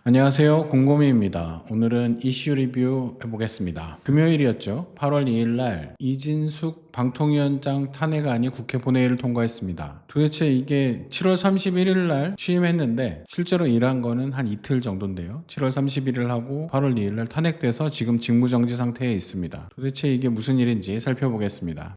안녕하세요. 곰곰이입니다. 오늘은 이슈 리뷰 해보겠습니다. 금요일이었죠. 8월 2일 날 이진숙 방통위원장 탄핵안이 국회 본회의를 통과했습니다. 도대체 이게 7월 31일 날 취임했는데 실제로 일한 거는 한 이틀 정도인데요. 7월 31일 하고 8월 2일 날 탄핵돼서 지금 직무정지 상태에 있습니다. 도대체 이게 무슨 일인지 살펴보겠습니다.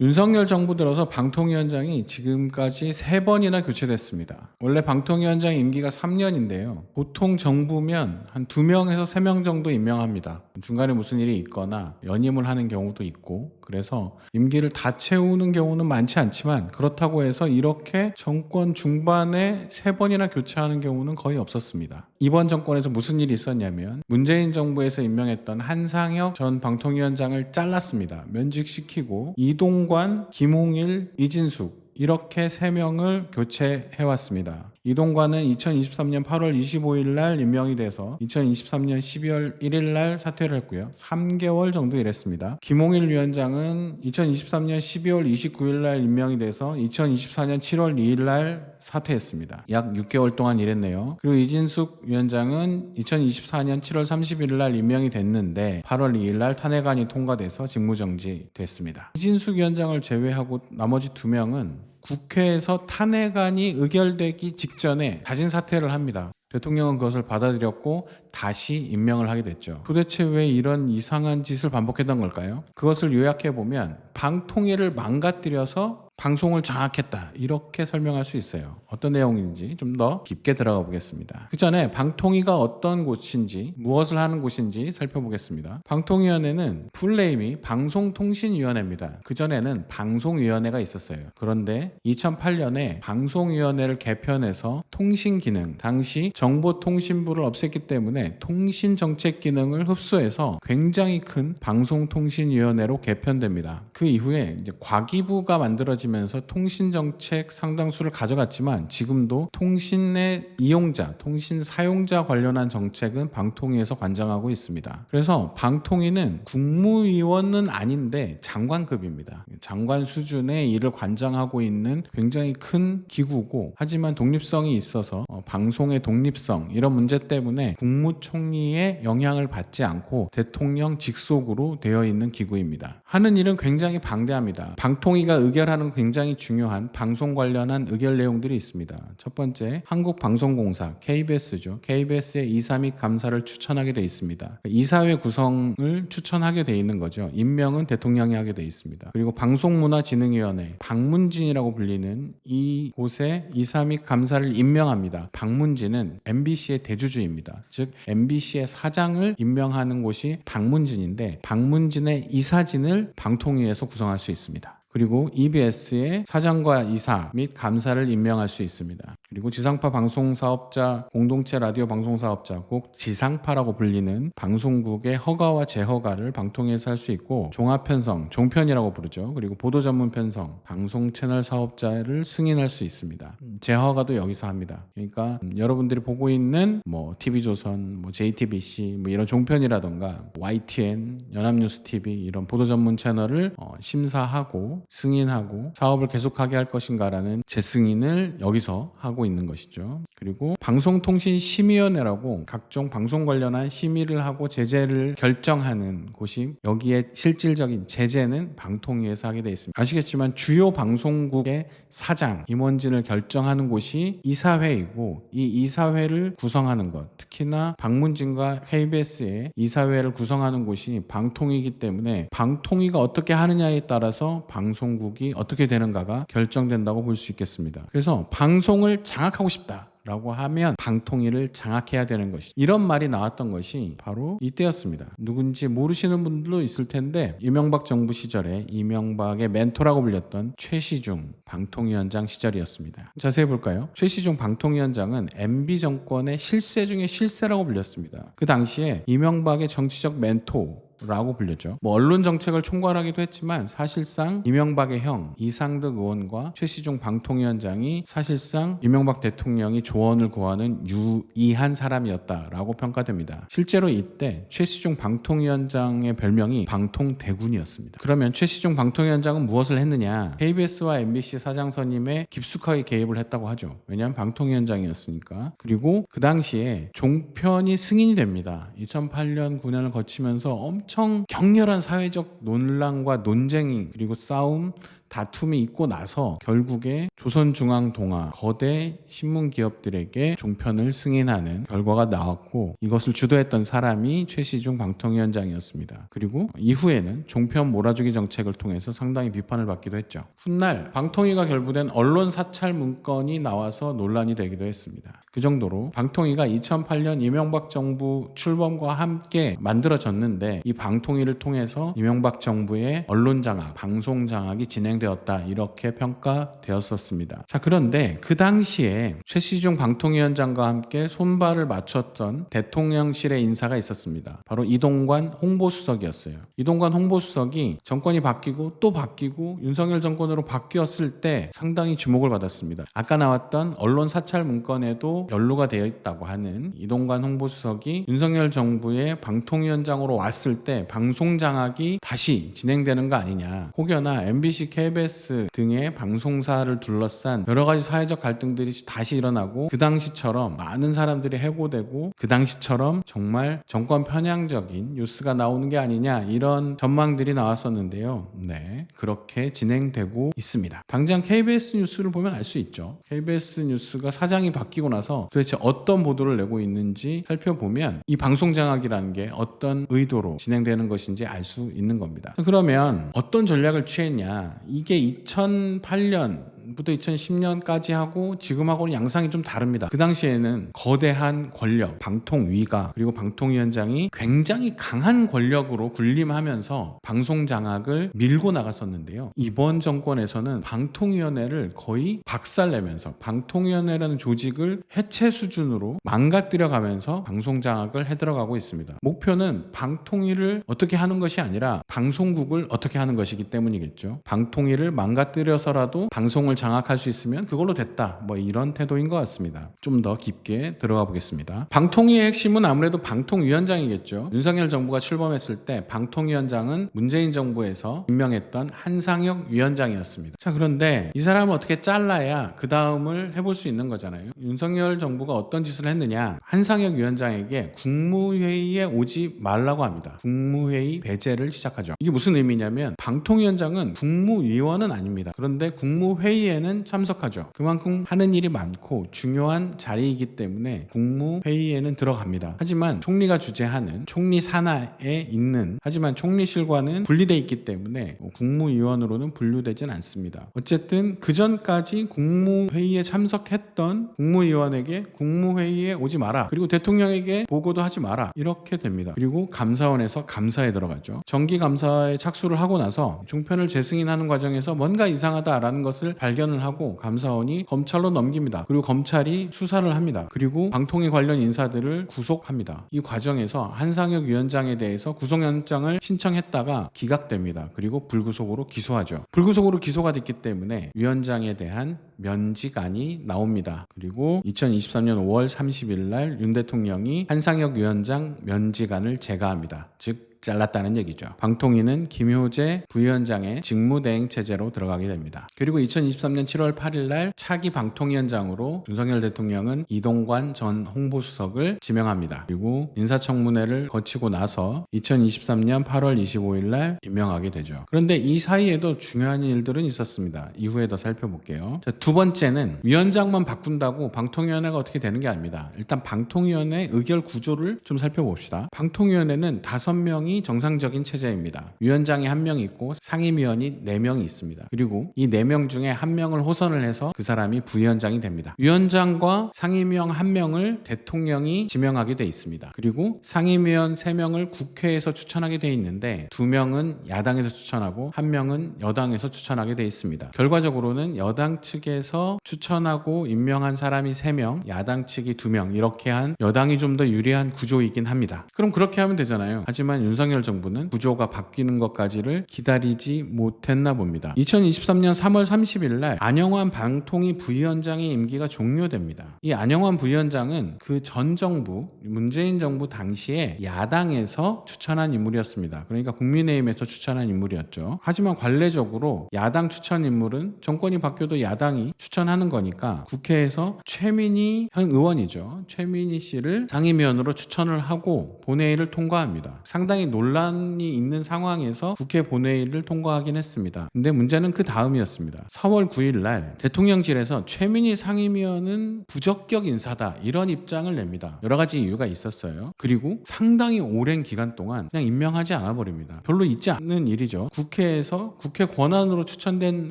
윤석열 정부 들어서 방통위원장이 지금까지 3번이나 교체됐습니다. 원래 방통위원장 임기가 3년인데요. 보통 정부면 한 2명에서 3명 정도 임명합니다. 중간에 무슨 일이 있거나 연임을 하는 경우도 있고, 그래서 임기를 다 채우는 경우는 많지 않지만 그렇다고 해서 이렇게 정권 중반에 3번이나 교체하는 경우는 거의 없었습니다. 이번 정권에서 무슨 일이 있었냐면 문재인 정부에서 임명했던 한상혁 전 방통위원장을 잘랐습니다. 면직시키고 이동관, 김홍일, 이진숙 이렇게 3명을 교체해왔습니다. 이동관은 2023년 8월 25일 날 임명이 돼서 2023년 12월 1일 날 사퇴를 했고요. 3개월 정도 일했습니다. 김홍일 위원장은 2023년 12월 29일 날 임명이 돼서 2024년 7월 2일 날 사퇴했습니다. 약 6개월 동안 일했네요. 그리고 이진숙 위원장은 2024년 7월 31일 날 임명이 됐는데 8월 2일 날 탄핵안이 통과돼서 직무정지 됐습니다. 이진숙 위원장을 제외하고 나머지 2명은 국회에서 탄핵안이 의결되기 직전에 자진 사퇴를 합니다. 대통령은 그것을 받아들였고 다시 임명을 하게 됐죠. 도대체 왜 이런 이상한 짓을 반복했던 걸까요? 그것을 요약해보면 방통위를 망가뜨려서 방송을 장악했다, 이렇게 설명할 수 있어요. 어떤 내용인지 좀 더 깊게 들어가 보겠습니다. 그 전에 방통위가 어떤 곳인지, 무엇을 하는 곳인지 살펴보겠습니다. 방통위원회는 풀네임이 방송통신위원회입니다. 그전에는 방송위원회가 있었어요. 그런데 2008년에 방송위원회를 개편해서 통신기능, 당시 정보통신부를 없앴기 때문에 통신정책 기능을 흡수해서 굉장히 큰 방송통신위원회로 개편됩니다. 그 이후에 이제 과기부가 만들어지면서 통신정책 상당수를 가져갔지만 지금도 통신의 이용자, 통신 사용자 관련한 정책은 방통위에서 관장하고 있습니다. 그래서 방통위는 국무위원은 아닌데 장관급입니다. 장관 수준의 일을 관장하고 있는 굉장히 큰 기구고, 하지만 독립성이 있어서 방송의 독립성 이런 문제 때문에 국무총리의 영향을 받지 않고 대통령 직속으로 되어 있는 기구입니다. 하는 일은 굉장히 방대합니다. 방통위가 의결하는 굉장히 중요한 방송 관련한 의결 내용들이 있습니다. 첫 번째, 한국방송공사 KBS죠. KBS의 이사 및 감사를 추천하게 되어 있습니다. 이사회 구성을 추천하게 되어 있는 거죠. 임명은 대통령이 하게 되어 있습니다. 그리고 방송문화진흥위원회, 방문진이라고 불리는 이곳에 이사 및 감사를 임명합니다. 방문진은 MBC의 대주주입니다. 즉 MBC의 사장을 임명하는 곳이 방문진인데, 방문진의 이사진을 방통위에서 구성할 수 있습니다. 그리고 EBS의 사장과 이사 및 감사를 임명할 수 있습니다. 그리고 지상파 방송사업자, 공동체 라디오 방송사업자, 꼭 지상파라고 불리는 방송국의 허가와 재허가를 방통위에서 할 수 있고, 종합편성, 종편이라고 부르죠. 그리고 보도전문 편성, 방송 채널 사업자를 승인할 수 있습니다. 재허가도 여기서 합니다. 그러니까 여러분들이 보고 있는 TV조선, JTBC 이런 종편이라던가 YTN, 연합뉴스TV 이런 보도전문 채널을 심사하고 승인하고 사업을 계속하게 할 것인가라는 재승인을 여기서 하고 있는 것이죠. 그리고 방송통신심의위원회라고 각종 방송 관련한 심의를 하고 제재를 결정하는 곳이, 여기에 실질적인 제재는 방통위에서 하게 되어 있습니다. 아시겠지만 주요 방송국의 사장, 임원진을 결정하는 곳이 이사회이고, 이 이사회를 구성하는 것, 특히나 방문진과 KBS의 이사회를 구성하는 곳이 방통위이기 때문에 방통위가 어떻게 하느냐에 따라서 방송국이 어떻게 되는가가 결정된다고 볼 수 있겠습니다. 그래서 방송을 장악하고 싶다 라고 하면 방통위를 장악해야 되는 것이, 이런 말이 나왔던 것이 바로 이때였습니다. 누군지 모르시는 분들도 있을 텐데, 이명박 정부 시절에 이명박의 멘토라고 불렸던 최시중 방통위원장 시절이었습니다. 자세히 볼까요? 최시중 방통위원장은 MB 정권의 실세 중에 실세라고 불렸습니다. 그 당시에 이명박의 정치적 멘토, 라고 불렸죠. 언론 정책을 총괄하기도 했지만 사실상 이명박의 형 이상득 의원과 최시중 방통위원장이 사실상 이명박 대통령이 조언을 구하는 유의한 사람이었다라고 평가됩니다. 실제로 이때 최시중 방통위원장의 별명이 방통대군이었습니다. 그러면 최시중 방통위원장은 무엇을 했느냐? KBS와 MBC 사장 선임에 깊숙하게 개입을 했다고 하죠. 왜냐하면 방통위원장이었으니까. 그리고 그 당시에 종편이 승인이 됩니다. 2008년 9년을 거치면서 엄청 격렬한 사회적 논란과 논쟁이 그리고 싸움 다툼이 있고 나서 결국에 조선중앙동아 거대 신문 기업들에게 종편을 승인하는 결과가 나왔고 이것을 주도했던 사람이 최시중 방통위원장이었습니다. 그리고 이후에는 종편 몰아주기 정책을 통해서 상당히 비판을 받기도 했죠. 훗날 방통위가 결부된 언론 사찰 문건이 나와서 논란이 되기도 했습니다. 그 정도로 방통위가 2008년 이명박 정부 출범과 함께 만들어졌는데 이 방통위를 통해서 이명박 정부의 언론 장악, 방송 장악이 진행되었다 이렇게 평가되었었습니다. 자, 그런데 그 당시에 최시중 방통위원장과 함께 손발을 맞췄던 대통령실의 인사가 있었습니다. 바로 이동관 홍보수석이었어요. 이동관 홍보수석이 정권이 바뀌고 또 바뀌고 윤석열 정권으로 바뀌었을 때 상당히 주목을 받았습니다. 아까 나왔던 언론 사찰 문건에도 연루가 되어 있다고 하는 이동관 홍보수석이 윤석열 정부의 방통위원장으로 왔을 때 방송 장악이 다시 진행되는 거 아니냐. 혹여나 MBC, KBS 등의 방송사를 둘러싼 여러 가지 사회적 갈등들이 다시 일어나고 그 당시처럼 많은 사람들이 해고되고 그 당시처럼 정말 정권 편향적인 뉴스가 나오는 게 아니냐 이런 전망들이 나왔었는데요. 네, 그렇게 진행되고 있습니다. 당장 KBS 뉴스를 보면 알 수 있죠. KBS 뉴스가 사장이 바뀌고 나서 도대체 어떤 보도를 내고 있는지 살펴보면 이 방송 장악이라는 게 어떤 의도로 진행되는 것인지 알 수 있는 겁니다. 그러면 어떤 전략을 취했냐? 이게 2008년부터 2010년까지 하고 지금하고는 양상이 좀 다릅니다. 그 당시에는 거대한 권력, 방통위가 그리고 방통위원장이 굉장히 강한 권력으로 군림하면서 방송 장악을 밀고 나갔었는데요. 이번 정권에서는 방통위원회를 거의 박살내면서 방통위원회라는 조직을 해체 수준으로 망가뜨려가면서 방송 장악을 해들어가고 있습니다. 목표는 방통위를 어떻게 하는 것이 아니라 방송국을 어떻게 하는 것이기 때문이겠죠. 방통위를 망가뜨려서라도 방송을 장악할 수 있으면 그걸로 됐다. 이런 태도인 것 같습니다. 좀 더 깊게 들어가 보겠습니다. 방통위의 핵심은 아무래도 방통위원장이겠죠. 윤석열 정부가 출범했을 때 방통위원장은 문재인 정부에서 임명했던 한상혁 위원장이었습니다. 자, 그런데 이 사람을 어떻게 잘라야 그 다음을 해볼 수 있는 거잖아요. 윤석열 정부가 어떤 짓을 했느냐. 한상혁 위원장에게 국무회의에 오지 말라고 합니다. 국무회의 배제를 시작하죠. 이게 무슨 의미냐면 방통위원장은 국무위원은 아닙니다. 그런데 국무회의에는 참석하죠. 그만큼 하는 일이 많고 중요한 자리이기 때문에 국무회의에는 들어갑니다. 하지만 총리가 주재하는 총리 산하에 있는 하지만 총리실과는 분리되어 있기 때문에 국무위원으로는 분류되진 않습니다. 어쨌든 그 전까지 국무회의에 참석했던 국무위원에게 국무회의에 오지 마라. 그리고 대통령에게 보고도 하지 마라. 이렇게 됩니다. 그리고 감사원에서 감사에 들어가죠. 정기감사에 착수를 하고 나서 종편을 재승인하는 과정에서 뭔가 이상하다라는 것을 발견을 하고 감사원이 검찰로 넘깁니다. 그리고 검찰이 수사를 합니다. 그리고 방통위 관련 인사들을 구속합니다. 이 과정에서 한상혁 위원장에 대해서 구속영장을 신청했다가 기각됩니다. 그리고 불구속으로 기소하죠. 불구속으로 기소가 됐기 때문에 위원장에 대한 면직안이 나옵니다. 그리고 2023년 5월 30일 날 윤 대통령이 한상혁 위원장 면직안을 제거합니다. 즉 잘랐다는 얘기죠. 방통위는 김효재 부위원장의 직무대행 체제로 들어가게 됩니다. 그리고 2023년 7월 8일 날 차기 방통위원장으로 윤석열 대통령은 이동관 전 홍보수석을 지명합니다. 그리고 인사청문회를 거치고 나서 2023년 8월 25일 날 임명하게 되죠. 그런데 이 사이에도 중요한 일들은 있었습니다. 이후에 더 살펴볼게요. 자, 두 번째는 위원장만 바꾼다고 방통위원회가 어떻게 되는 게 아닙니다. 일단 방통위원회 의결 구조를 좀 살펴봅시다. 방통위원회는 5명이 정상적인 체제입니다. 위원장이 1명 있고 상임위원이 4명이 있습니다. 그리고 이 4명 중에 1명을 호선을 해서 그 사람이 부위원장이 됩니다. 위원장과 상임위원 1명을 대통령이 지명하게 돼 있습니다. 그리고 상임위원 3명을 국회에서 추천하게 돼 있는데 2명은 야당에서 추천하고 1명은 여당에서 추천하게 돼 있습니다. 결과적으로는 여당 측에서 추천하고 임명한 사람이 3명, 야당 측이 2명 이렇게 한 여당이 좀 더 유리한 구조이긴 합니다. 그럼 그렇게 하면 되잖아요. 하지만 윤석열 윤석열 정부는 구조가 바뀌는 것까지를 기다리지 못했나 봅니다. 2023년 3월 30일 날 안영환 방통위 부위원장의 임기가 종료됩니다. 이 안영환 부위원장은 그 전 정부, 문재인 정부 당시에 야당에서 추천한 인물이었습니다. 그러니까 국민의힘에서 추천한 인물이었죠. 하지만 관례적으로 야당 추천 인물은 정권이 바뀌어도 야당이 추천하는 거니까 국회에서 최민희 현 의원이죠. 최민희 씨를 상임위원으로 추천을 하고 본회의를 통과합니다. 상당히 논란이 있는 상황에서 국회 본회의를 통과하긴 했습니다. 근데 문제는 그 다음이었습니다. 4월 9일 날 대통령실에서 최민희 상임위원은 부적격 인사다 이런 입장을 냅니다. 여러 가지 이유가 있었어요. 그리고 상당히 오랜 기간 동안 그냥 임명하지 않아 버립니다. 별로 있지 않는 일이죠. 국회에서 국회 권한으로 추천된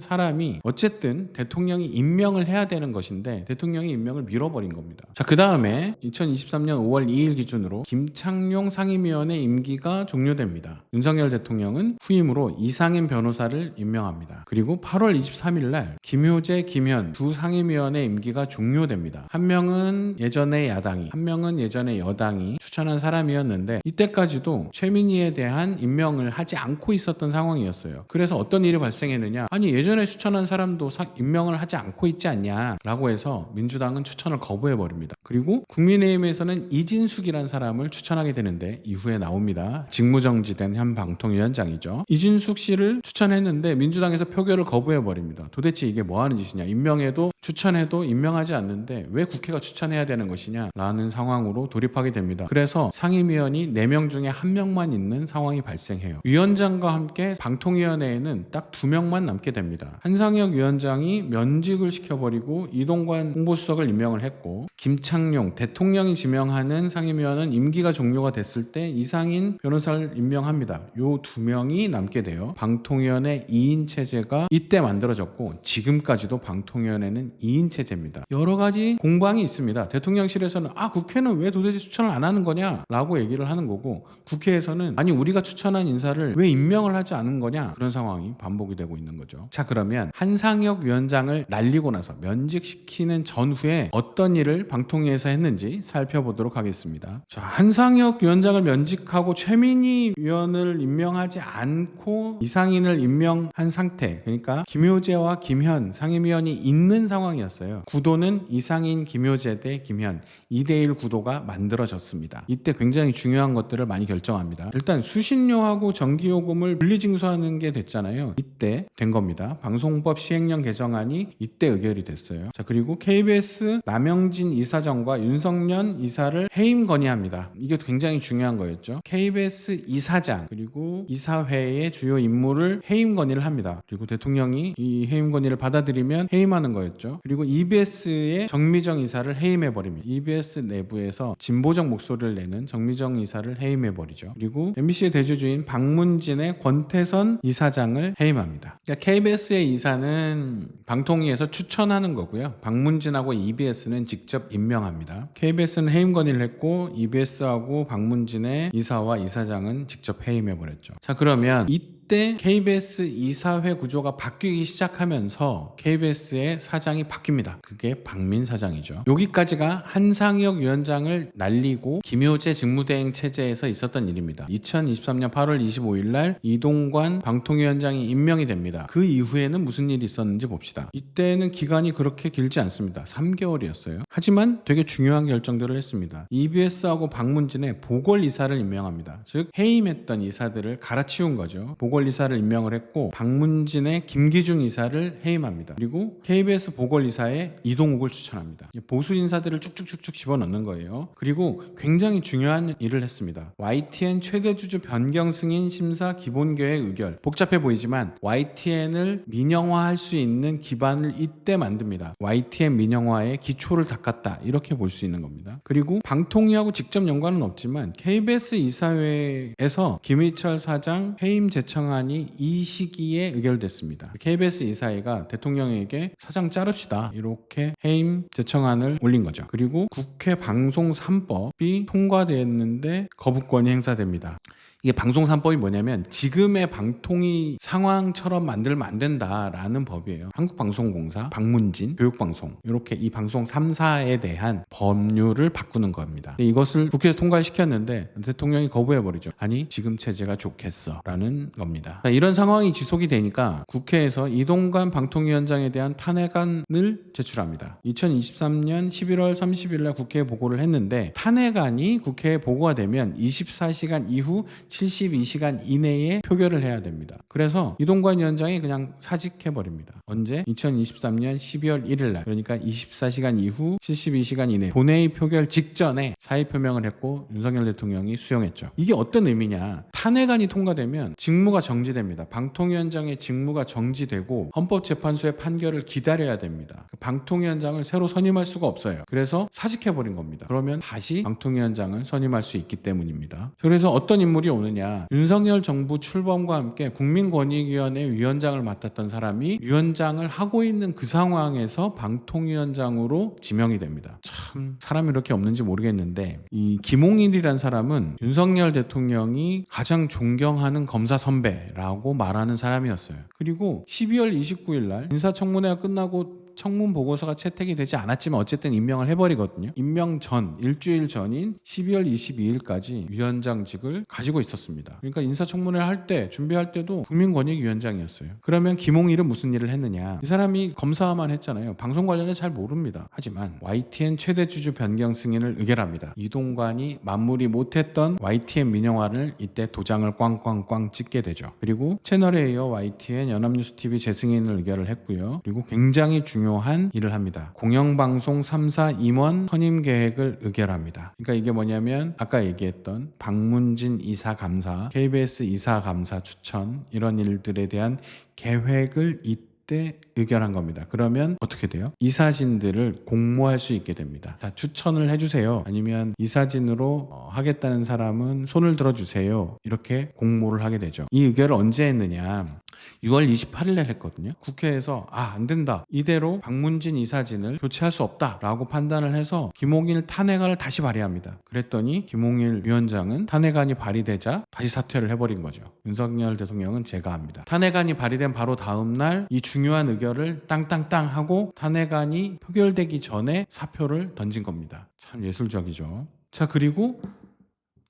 사람이 어쨌든 대통령이 임명을 해야 되는 것인데 대통령이 임명을 밀어버린 겁니다. 자, 그 다음에 2023년 5월 2일 기준으로 김창룡 상임위원의 임기가 종료됩니다. 윤석열 대통령은 후임으로 이상임 변호사를 임명합니다. 그리고 8월 23일 날 김효재, 김현 두 상임위원의 임기가 종료됩니다. 한 명은 예전에 야당이, 한 명은 예전에 여당이 추천한 사람이었는데 이때까지도 최민희에 대한 임명을 하지 않고 있었던 상황이었어요. 그래서 어떤 일이 발생했느냐, 아니 예전에 추천한 사람도 임명을 하지 않고 있지 않냐 라고 해서 민주당은 추천을 거부해버립니다. 그리고 국민의힘에서는 이진숙이라는 사람을 추천하게 되는데 이후에 나옵니다. 직무정지된 현 방통위원장이죠. 이진숙 씨를 추천했는데 민주당에서 표결을 거부해버립니다. 도대체 이게 뭐하는 짓이냐, 임명해도 추천해도 임명하지 않는데 왜 국회가 추천해야 되는 것이냐 라는 상황으로 돌입하게 됩니다. 그래서 상임위원이 4명 중에 1명만 있는 상황이 발생해요. 위원장과 함께 방통위원회에는 딱 2명만 남게 됩니다. 한상혁 위원장이 면직을 시켜버리고 이동관 홍보수석을 임명을 했고, 김창룡 대통령이 지명하는 상임위원은 임기가 종료가 됐을 때 이상인 변호사를 임명합니다. 요 2명이 남게 돼요. 방통위원회 2인 체제가 이때 만들어졌고 지금까지도 방통위원회는 2인 체제입니다. 여러 가지 공방이 있습니다. 대통령실에서는 국회는 왜 도대체 추천을 안 하는 거냐 라고 얘기를 하는 거고, 국회에서는 아니 우리가 추천한 인사를 왜 임명을 하지 않은 거냐, 그런 상황이 반복이 되고 있는 거죠. 자, 그러면 한상혁 위원장을 날리고 나서 면직시키는 전후에 어떤 일을 방통위에서 했는지 살펴보도록 하겠습니다. 자, 한상혁 위원장을 면직하고 최민희 위원을 임명하지 않고 이상인을 임명한 상태, 그러니까 김효재와 김현 상임위원이 있는 상황이었어요. 구도는 이상인, 김효재 대 김현 2대1 구도가 만들어졌습니다. 이때 굉장히 중요한 것들을 많이 결정합니다. 일단 수신료하고 전기요금을 분리징수하는 게 됐잖아요. 이때 된 겁니다. 방송법 시행령 개정안이 이때 의결이 됐어요. 자, 그리고 KBS 남영진 이사장과 윤석년 이사를 해임 건의합니다. 이게 굉장히 중요한 거였죠. KBS 이사장 그리고 이사회의 주요 임무를 해임 건의를 합니다. 그리고 대통령이 이 해임 건의를 받아들이면 해임하는 거였죠. 그리고 EBS의 정미정 이사를 해임해버립니다. EBS 내부에서 진보적 목소리를 내는 정미정 이사를 해임해버리죠. 그리고 MBC의 대주주인 박문진의 권태선 이사장을 해임합니다. 그러니까 KBS의 이사는 방통위에서 추천하는 거고요. 박문진하고 EBS는 직접 임명합니다. KBS는 해임 건의를 했고 EBS하고 박문진의 이사와 이사장은 직접 해임해버렸죠. 자, 그러면 이때 KBS 이사회 구조가 바뀌기 시작하면서 KBS의 사장이 바뀝니다. 그게 박민 사장이죠. 여기까지가 한상혁 위원장을 날리고 김효재 직무대행 체제에서 있었던 일입니다. 2023년 8월 25일 날 이동관 방통위원장이 임명이 됩니다. 그 이후에는 무슨 일이 있었는지 봅시다. 이때는 기간이 그렇게 길지 않습니다. 3개월이었어요. 하지만 되게 중요한 결정들을 했습니다. EBS하고 박문진의 보궐이사를 임명합니다. 즉 해임했던 이사들을 갈아치운 거죠. 보궐이사를 임명을 했고 박문진의 김기중 이사를 해임합니다. 그리고 KBS 보궐이사에 이동욱을 추천합니다. 보수 인사들을 쭉쭉쭉쭉 집어넣는 거예요. 그리고 굉장히 중요한 일을 했습니다. YTN 최대 주주 변경 승인 심사 기본계획 의결. 복잡해 보이지만 YTN을 민영화할 수 있는 기반을 이때 만듭니다. YTN 민영화의 기초를 닦았다, 이렇게 볼 수 있는 겁니다. 그리고 방통위하고 직접 연관은 없지만 KBS 이사회에서 김희철 사장 해임 제청안이 이 시기에 의결됐습니다. KBS 이사회가 대통령에게 사장 자릅시다, 이렇게 해임 제청안을 올린 거죠. 그리고 국회 방송 3법이 통과됐는데 거부권이 행사됩니다. 이게 방송 3법이 뭐냐면 지금의 방통위 상황처럼 만들면 안 된다라는 법이에요. 한국방송공사, 방문진, 교육방송 이렇게 이 방송 3사에 대한 법률을 바꾸는 겁니다. 이것을 국회에서 통과시켰는데 대통령이 거부해버리죠. 아니 지금 체제가 좋겠어 라는 겁니다. 이런 상황이 지속이 되니까 국회에서 이동관 방통위원장에 대한 탄핵안을 제출합니다. 2023년 11월 30일 날 국회에 보고를 했는데 탄핵안이 국회에 보고가 되면 24시간 이후 72시간 이내에 표결을 해야 됩니다. 그래서 이동관 위원장이 그냥 사직해버립니다. 언제? 2023년 12월 1일 날, 그러니까 24시간 이후 72시간 이내 본회의 표결 직전에 사의 표명을 했고 윤석열 대통령이 수용했죠. 이게 어떤 의미냐? 탄핵안이 통과되면 직무가 정지됩니다. 방통위원장의 직무가 정지되고 헌법재판소의 판결을 기다려야 됩니다. 방통위원장을 새로 선임할 수가 없어요. 그래서 사직해버린 겁니다. 그러면 다시 방통위원장을 선임할 수 있기 때문입니다. 그래서 어떤 인물이 오느냐? 윤석열 정부 출범과 함께 국민권익위원회 위원장을 맡았던 사람이 위원장을 하고 있는 그 상황에서 방통위원장으로 지명이 됩니다. 참 사람이 이렇게 없는지 모르겠는데 이 김홍일이란 사람은 윤석열 대통령이 가장 존경하는 검사 선배라고 말하는 사람이었어요. 그리고 12월 29일 날 인사청문회가 끝나고 청문 보고서가 채택이 되지 않았지만 어쨌든 임명을 해버리거든요. 임명 전 일주일 전인 12월 22일까지 위원장직을 가지고 있었습니다. 그러니까 인사청문회를 할 때 준비할 때도 국민권익위원장이었어요. 그러면 김홍일은 무슨 일을 했느냐? 이 사람이 검사만 했잖아요. 방송 관련해 잘 모릅니다. 하지만 YTN 최대 주주 변경 승인을 의결합니다. 이동관이 마무리 못했던 YTN 민영화를 이때 도장을 꽝꽝꽝 찍게 되죠. 그리고 채널에 이어 YTN 연합뉴스TV 재승인을 의결을 했고요. 그리고 굉장히 중요한 일을 합니다. 공영방송 3사 임원 선임 계획을 의결합니다. 그러니까 이게 뭐냐면 아까 얘기했던 박문진 이사감사, KBS 이사감사 추천 이런 일들에 대한 계획을 이때 의결한 겁니다. 그러면 어떻게 돼요? 이사진들을 공모할 수 있게 됩니다. 다 추천을 해주세요. 아니면 이사진으로 하겠다는 사람은 손을 들어주세요. 이렇게 공모를 하게 되죠. 이 의결을 언제 했느냐? 6월 28일 날 했거든요. 국회에서 안 된다. 이대로 박문진 이사진을 교체할 수 없다라고 판단을 해서 김홍일 탄핵안을 다시 발의합니다. 그랬더니 김홍일 위원장은 탄핵안이 발의되자 다시 사퇴를 해버린 거죠. 윤석열 대통령은 제가합니다. 탄핵안이 발의된 바로 다음 날 이 중요한 의결을 땅땅땅 하고 탄핵안이 표결되기 전에 사표를 던진 겁니다. 참 예술적이죠. 자, 그리고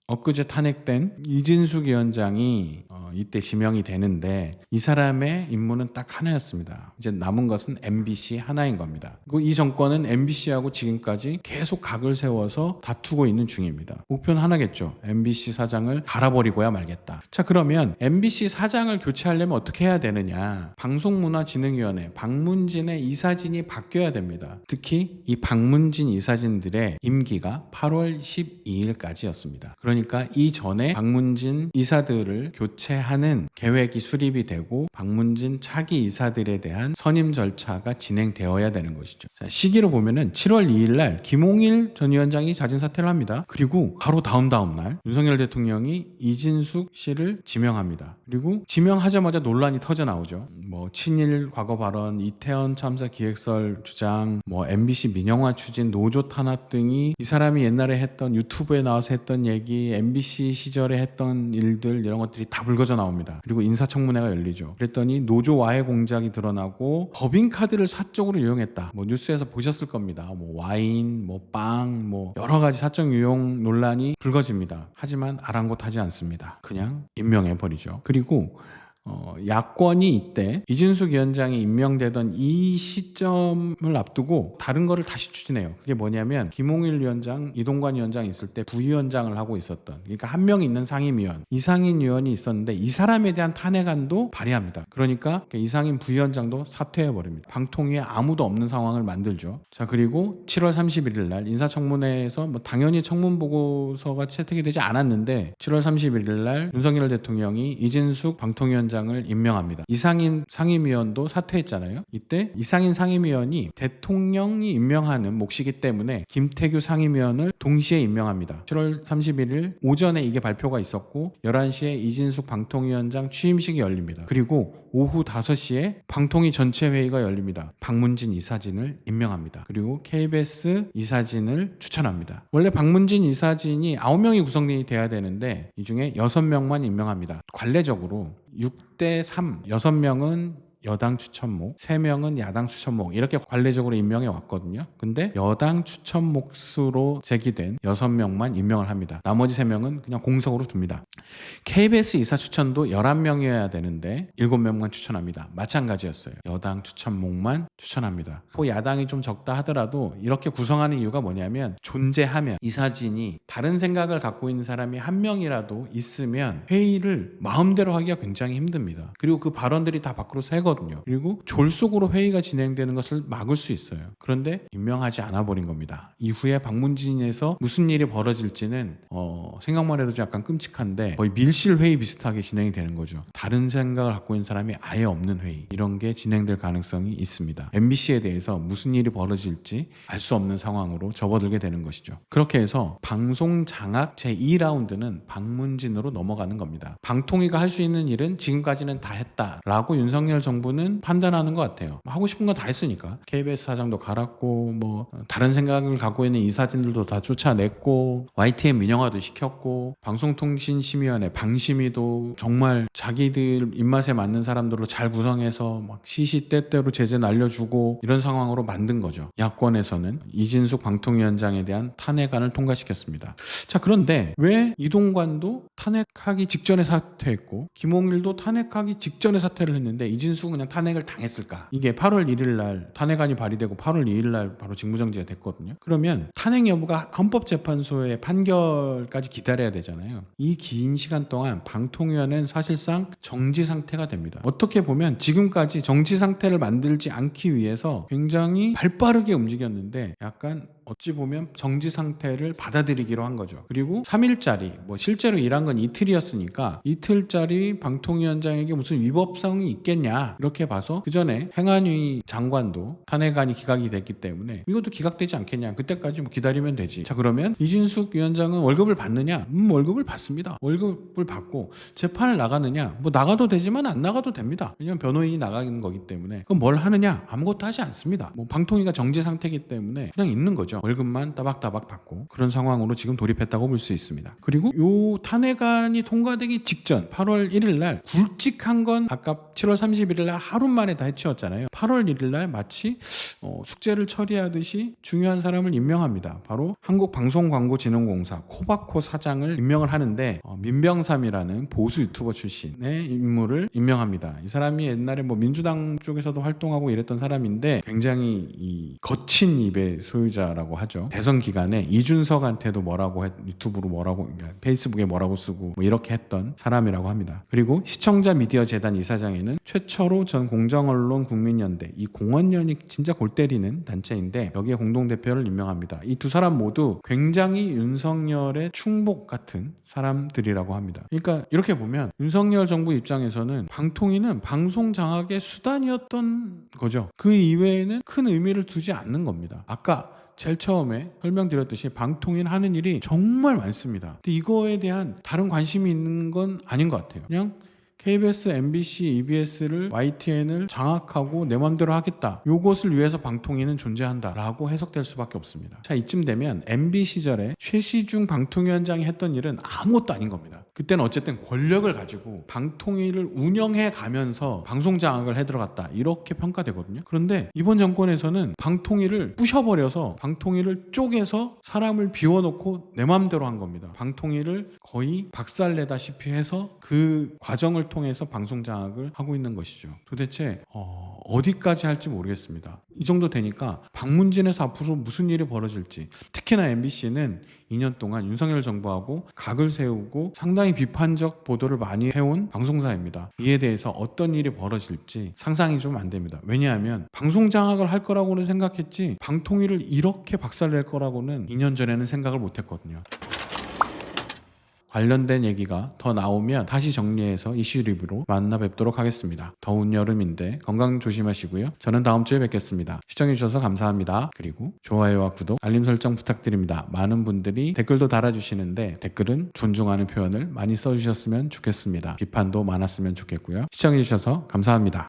엊그제 탄핵된 이진숙 위원장이 이때 지명이 되는데 이 사람의 임무는 딱 하나였습니다. 이제 남은 것은 MBC 하나인 겁니다. 그리고 이 정권은 MBC하고 지금까지 계속 각을 세워서 다투고 있는 중입니다. 목표는 하나겠죠. MBC 사장을 갈아버리고야 말겠다. 자, 그러면 MBC 사장을 교체하려면 어떻게 해야 되느냐? 방송문화진흥위원회 박문진의 이사진이 바뀌어야 됩니다. 특히 이 박문진 이사진들의 임기가 8월 12일까지였습니다. 그러니까 이전에 박문진 이사들을 교체하는 계획이 수립이 되고 박문진 차기 이사들에 대한 선임 절차가 진행되어야 되는 것이죠. 자, 시기로 보면은 7월 2일 날 김홍일 전 위원장이 자진 사퇴를 합니다. 그리고 바로 다음 날 윤석열 대통령이 이진숙 씨를 지명합니다. 그리고 지명하자마자 논란이 터져 나오죠. 친일 과거 발언, 이태원 참사 기획설 주장, MBC 민영화 추진, 노조 탄압 등이 이 사람이 옛날에 했던 유튜브에 나와서 했던 얘기, MBC 시절에 했던 일들 이런 것들이 다 불거져 나옵니다. 그리고 인사청문회가 열리죠. 그랬더니 노조 와해 공작이 드러나고 법인카드를 사적으로 이용했다. 뉴스에서 보셨을 겁니다. 와인, 빵, 여러 가지 사적 유용 논란이 불거집니다. 하지만 아랑곳하지 않습니다. 그냥 임명해버리죠. 그리고 야권이 이때 이진숙 위원장이 임명되던 이 시점을 앞두고 다른 거를 다시 추진해요. 그게 뭐냐면 김홍일 위원장, 이동관 위원장 있을 때 부위원장을 하고 있었던, 그러니까 한 명 있는 상임위원, 이상인 위원이 있었는데 이 사람에 대한 탄핵안도 발의합니다. 그러니까 이상인 부위원장도 사퇴해버립니다. 방통위에 아무도 없는 상황을 만들죠. 자, 그리고 7월 31일 날 인사청문회에서 당연히 청문보고서가 채택이 되지 않았는데 7월 31일 날 윤석열 대통령이 이진숙 방통위원장 방통위원장을 임명합니다. 이상임 상임위원도 사퇴했잖아요. 이때 이상임 상임위원이 대통령이 임명하는 몫이기 때문에 김태규 상임위원을 동시에 임명합니다. 7월 31일 오전에 이게 발표가 있었고 11시에 이진숙 방통위원장 취임식이 열립니다. 그리고 오후 5시에 방통위 전체 회의가 열립니다. 박문진 이사진을 임명합니다. 그리고 KBS 이사진을 추천합니다. 원래 박문진 이사진이 9명이 구성이 돼야 되는데 이 중에 6명만 임명합니다. 관례적으로 6대3, 6명은 여당 추천목, 3명은 야당 추천목 이렇게 관례적으로 임명해 왔거든요. 근데 여당 추천목수로 제기된 6명만 임명을 합니다. 나머지 3명은 그냥 공석으로 둡니다. KBS 이사 추천도 11명이어야 되는데 7명만 추천합니다. 마찬가지였어요. 여당 추천목만 추천합니다. 야당이 좀 적다 하더라도 이렇게 구성하는 이유가 뭐냐면 존재하면 이사진이 다른 생각을 갖고 있는 사람이 한 명이라도 있으면 회의를 마음대로 하기가 굉장히 힘듭니다. 그리고 그 발언들이 다 밖으로 새거든요. 그리고 졸속으로 회의가 진행되는 것을 막을 수 있어요. 그런데 임명하지 않아 버린 겁니다. 이후에 박문진에서 무슨 일이 벌어질지는 생각만 해도 좀 약간 끔찍한데 거의 밀실 회의 비슷하게 진행이 되는 거죠. 다른 생각을 갖고 있는 사람이 아예 없는 회의 이런 게 진행될 가능성이 있습니다. MBC에 대해서 무슨 일이 벌어질지 알 수 없는 상황으로 접어들게 되는 것이죠. 그렇게 해서 방송 장악 제2라운드는 박문진으로 넘어가는 겁니다. 방통위가 할 수 있는 일은 지금까지는 다 했다라고 윤석열 정부는 판단하는 것 같아요. 하고 싶은 거 다 했으니까. KBS 사장도 갈았고 다른 생각을 갖고 있는 이사진들도 다 쫓아냈고 YTN 민영화도 시켰고 방송통신심의위원회 방심위도 정말 자기들 입맛에 맞는 사람들로 잘 구성해서 막 시시때때로 제재 날려주고 이런 상황으로 만든 거죠. 야권에서는 이진숙 방통위원장에 대한 탄핵안을 통과시켰습니다. 자, 그런데 왜 이동관도 탄핵하기 직전에 사퇴했고 김홍일도 탄핵하기 직전에 사퇴를 했는데 이진숙은 그냥 탄핵을 당했을까? 이게 8월 1일 날 탄핵안이 발의되고 8월 2일 날 바로 직무정지가 됐거든요. 그러면 탄핵 여부가 헌법재판소의 판결까지 기다려야 되잖아요. 이 긴 시간 동안 방통위원회는 사실상 정지 상태가 됩니다. 어떻게 보면 지금까지 정지 상태를 만들지 않기 위해서 굉장히 발빠르게 움직였는데 약간 어찌 보면 정지 상태를 받아들이기로 한 거죠. 그리고 3일짜리 실제로 일한 건 이틀이었으니까 이틀짜리 방통위원장에게 무슨 위법성이 있겠냐 이렇게 봐서 그 전에 행안위 장관도 탄핵안이 기각이 됐기 때문에 이것도 기각되지 않겠냐 그때까지 기다리면 되지. 자, 그러면 이진숙 위원장은 월급을 받느냐? 월급을 받습니다. 월급을 받고 재판을 나가느냐? 나가도 되지만 안 나가도 됩니다. 왜냐면 변호인이 나가는 거기 때문에. 그럼 뭘 하느냐? 아무것도 하지 않습니다. 방통위가 정지 상태이기 때문에 그냥 있는 거죠. 월급만 따박따박 받고 그런 상황으로 지금 돌입했다고 볼 수 있습니다. 그리고 요 탄핵안이 통과되기 직전 8월 1일 날 굵직한 건 아까 7월 31일 날 하루 만에 다 해치웠잖아요. 8월 1일 날 마치 숙제를 처리하듯이 중요한 사람을 임명합니다. 바로 한국방송광고진흥공사 코바코 사장을 임명을 하는데 민병삼이라는 보수 유튜버 출신의 인물을 임명합니다. 이 사람이 옛날에 민주당 쪽에서도 활동하고 이랬던 사람인데 굉장히 이 거친 입의 소유자라고 하죠. 대선 기간에 이준석한테도 유튜브로 페이스북에 뭐라고 쓰고 이렇게 했던 사람이라고 합니다. 그리고 시청자 미디어 재단 이사장에는 최철호 전 공정언론 국민연대, 이 공언련이 진짜 골 때리는 단체인데 여기에 공동대표를 임명합니다. 이 두 사람 모두 굉장히 윤석열의 충복 같은 사람들이라고 합니다. 그러니까 이렇게 보면 윤석열 정부 입장에서는 방통위는 방송 장악의 수단이었던 거죠. 그 이외에는 큰 의미를 두지 않는 겁니다. 아까 제일 처음에 설명드렸듯이 방통위는 하는 일이 정말 많습니다. 근데 이거에 대한 다른 관심이 있는 건 아닌 것 같아요. 그냥 KBS, MBC, EBS를 YTN을 장악하고 내 맘대로 하겠다. 요것을 위해서 방통위는 존재한다라고 해석될 수밖에 없습니다. 자, 이쯤 되면 MB 시절에 최시중 방통위원장이 했던 일은 아무것도 아닌 겁니다. 그때는 어쨌든 권력을 가지고 방통위를 운영해 가면서 방송 장악을 해 들어갔다. 이렇게 평가되거든요. 그런데 이번 정권에서는 방통위를 부셔버려서 방통위를 쪼개서 사람을 비워놓고 내 맘대로 한 겁니다. 방통위를 거의 박살내다시피 해서 그 과정을 통해서 방송 장악을 하고 있는 것이죠. 도대체 어디까지 할지 모르겠습니다. 이 정도 되니까 박문진에서 앞으로 무슨 일이 벌어질지, 특히나 MBC는 2년 동안 윤석열 정부하고 각을 세우고 상당히 비판적 보도를 많이 해온 방송사입니다. 이에 대해서 어떤 일이 벌어질지 상상이 좀 안 됩니다. 왜냐하면 방송 장악을 할 거라고는 생각했지 방통위를 이렇게 박살낼 거라고는 2년 전에는 생각을 못 했거든요. 관련된 얘기가 더 나오면 다시 정리해서 이슈 리뷰로 만나 뵙도록 하겠습니다. 더운 여름인데 건강 조심하시고요. 저는 다음 주에 뵙겠습니다. 시청해주셔서 감사합니다. 그리고 좋아요와 구독, 알림 설정 부탁드립니다. 많은 분들이 댓글도 달아주시는데 댓글은 존중하는 표현을 많이 써주셨으면 좋겠습니다. 비판도 많았으면 좋겠고요. 시청해주셔서 감사합니다.